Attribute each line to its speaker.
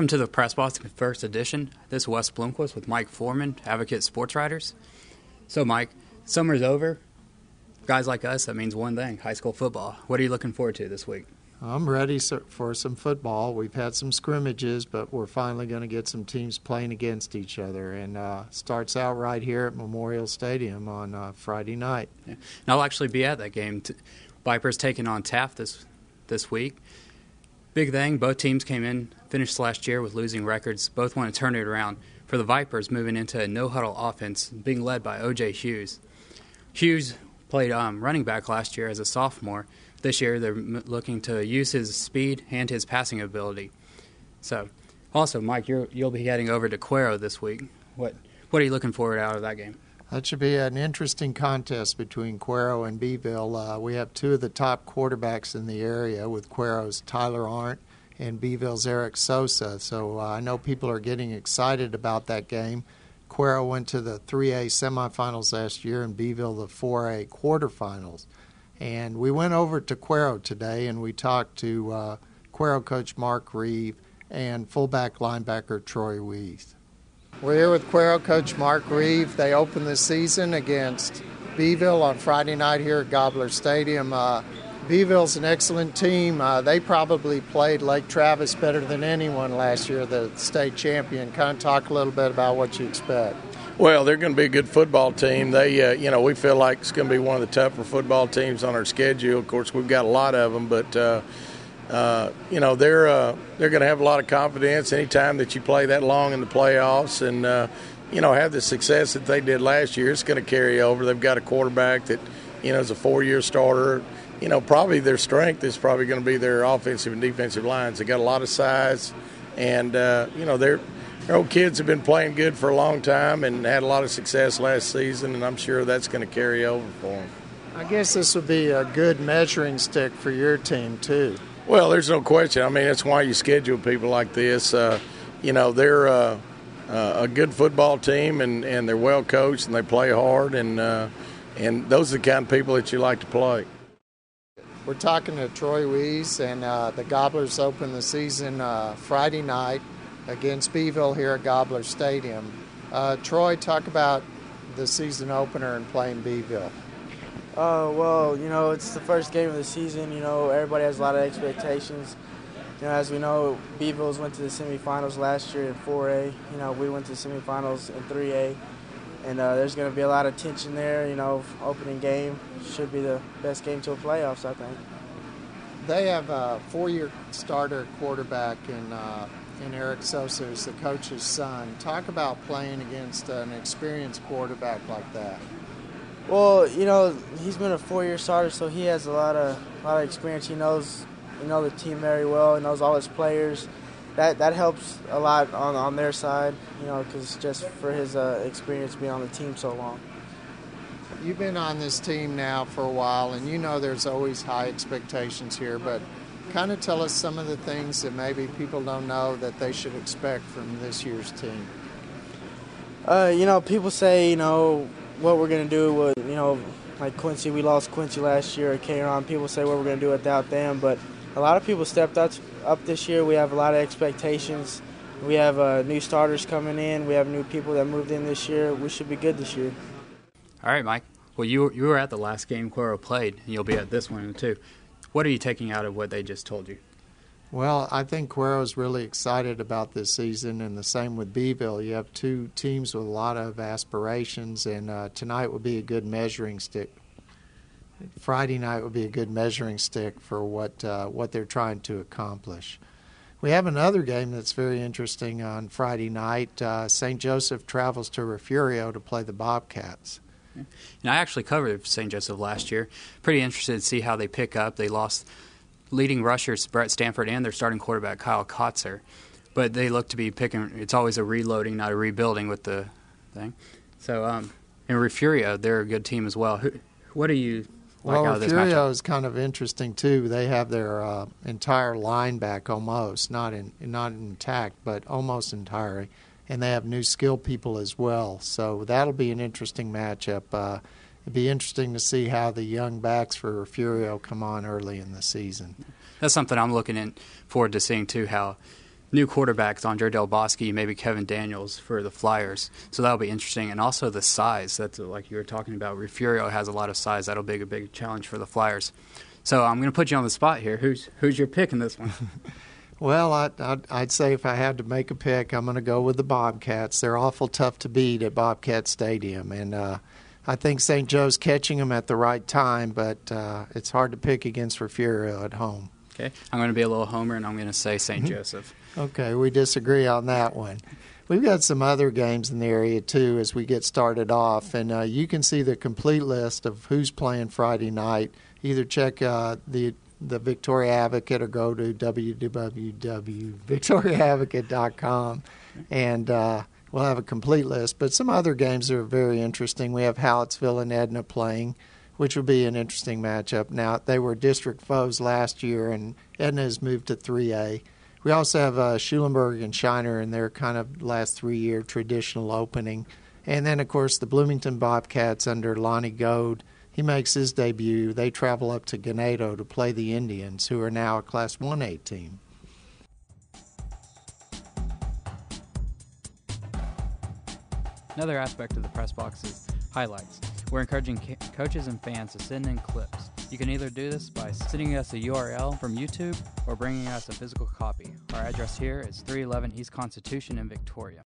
Speaker 1: Welcome to the PRESSBOX first edition. This is Wes Bloomquist with Mike Foreman, Advocate Sports Writers. So, Mike, summer's over. Guys like us, that means one thing, high school football. What are you looking forward to this week?
Speaker 2: I'm ready for some football. We've had some scrimmages, but we're finally going to get some teams playing against each other. And starts out right here at Memorial Stadium on Friday night.
Speaker 1: Yeah. And I'll actually be at that game. Vipers taking on Taft this week. Big thing, both teams came in, finished last year with losing records. Both want to turn it around. For the Vipers, moving into a no-huddle offense, being led by O.J. Hughes. Hughes played running back last year as a sophomore. This year, they're looking to use his speed and his passing ability. So, also, Mike, you'll be heading over to Cuero this week. What are you looking forward out of that game?
Speaker 2: That should be an interesting contest between Cuero and Beeville. We have two of the top quarterbacks in the area with Cuero's Tyler Arndt and Beeville's Eric Sosa. So I know people are getting excited about that game. Cuero went to the 3A semifinals last year and Beeville the 4A quarterfinals. And we went over to Cuero today and we talked to Cuero coach Mark Reeve and fullback linebacker Troy Weiss. We're here with Cuero coach Mark Reeve. They opened the season against Beeville on Friday night here at Gobbler Stadium. Beeville's an excellent team. They probably played Lake Travis better than anyone last year, the state champion. Kind of talk a little bit about what you expect.
Speaker 3: Well, they're going to be a good football team. They, we feel like it's going to be one of the tougher football teams on our schedule. Of course, we've got a lot of them, but they're going to have a lot of confidence anytime that you play that long in the playoffs and have the success that they did last year. It's going to carry over. They've got a quarterback that is a 4-year starter. Probably their strength is probably going to be their offensive and defensive lines. They got a lot of size, and their old kids have been playing good for a long time and had a lot of success last season, and I'm sure that's going to carry over for them.
Speaker 2: I guess this would be a good measuring stick for your team too.
Speaker 3: Well, there's no question. I mean, that's why you schedule people like this. They're a good football team, and they're well coached, and they play hard, and those are the kind of people that you like to play.
Speaker 2: We're talking to Troy Weiss, and the Gobblers open the season Friday night against Beeville here at Gobbler Stadium. Troy, talk about the season opener and playing Beeville.
Speaker 4: It's the first game of the season. Everybody has a lot of expectations. As we know, Beeville's went to the semifinals last year in 4A. We went to the semifinals in 3A. And there's going to be a lot of tension there. Opening game should be the best game to the playoffs, I think.
Speaker 2: They have a 4-year starter quarterback in Eric Sosa, who's the coach's son. Talk about playing against an experienced quarterback like that.
Speaker 4: Well, he's been a 4-year starter, so he has a lot of experience. He knows the team very well. He knows all his players. That helps a lot on their side, because just for his experience being on the team so long.
Speaker 2: You've been on this team now for a while, and there's always high expectations here, but kind of tell us some of the things that maybe people don't know that they should expect from this year's team.
Speaker 4: People say, what we're going to do, like Quincy, we lost Quincy last year at K-Ron. People say what we're going to do without them, but a lot of people stepped up this year. We have a lot of expectations. We have new starters coming in. We have new people that moved in this year. We should be good this year.
Speaker 1: All right, Mike. Well, you were at the last game Cuero played, and you'll be at this one too. What are you taking out of what they just told you?
Speaker 2: Well, I think Cuero's really excited about this season, and the same with Beeville. You have two teams with a lot of aspirations, and tonight will be a good measuring stick. Friday night will be a good measuring stick for what they're trying to accomplish. We have another game that's very interesting on Friday night. St. Joseph travels to Refugio to play the Bobcats.
Speaker 1: And I actually covered St. Joseph last year. Pretty interested to see how they pick up. They lost leading rushers Brett Stanford and their starting quarterback Kyle Kotzer. But they look to be picking – it's always a reloading, not a rebuilding with the thing. So in Refugio, they're a good team as well. What do you like out of this matchup? Well,
Speaker 2: Refugio is kind of interesting too. They have their entire line back almost, not intact, but almost entirely. And they have new skill people as well. So that'll be an interesting matchup. It'd be interesting to see how the young backs for Refugio come on early in the season.
Speaker 1: That's something I'm looking forward to seeing, too, how new quarterbacks, Andre Del Bosque, maybe Kevin Daniels for the Flyers. So that'll be interesting. And also the size. That's like you were talking about. Refugio has a lot of size. That'll be a big challenge for the Flyers. So I'm going to put you on the spot here. Who's your pick in this one?
Speaker 2: Well, I'd say if I had to make a pick, I'm going to go with the Bobcats. They're awful tough to beat at Bobcat Stadium. And I think St. Joe's catching them at the right time, but it's hard to pick against Refugio at home.
Speaker 1: Okay, I'm going to be a little homer, and I'm going to say St. Joseph.
Speaker 2: Okay, we disagree on that one. We've got some other games in the area, too, as we get started off. And you can see the complete list of who's playing Friday night. Either check the Victoria Advocate or go to www.victoriaadvocate.com, and we'll have a complete list. But some other games are very interesting. We have Hallettsville and Edna playing, which will be an interesting matchup. Now, they were district foes last year, and Edna has moved to 3A. We also have Schulenburg and Shiner in their kind of last 3-year traditional opening. And then, of course, the Bloomington Bobcats under Lonnie Goad. He makes his debut. They travel up to Ganado to play the Indians, who are now a Class 1A team.
Speaker 1: Another aspect of the press box is highlights. We're encouraging coaches and fans to send in clips. You can either do this by sending us a URL from YouTube or bringing us a physical copy. Our address here is 311 East Constitution in Victoria.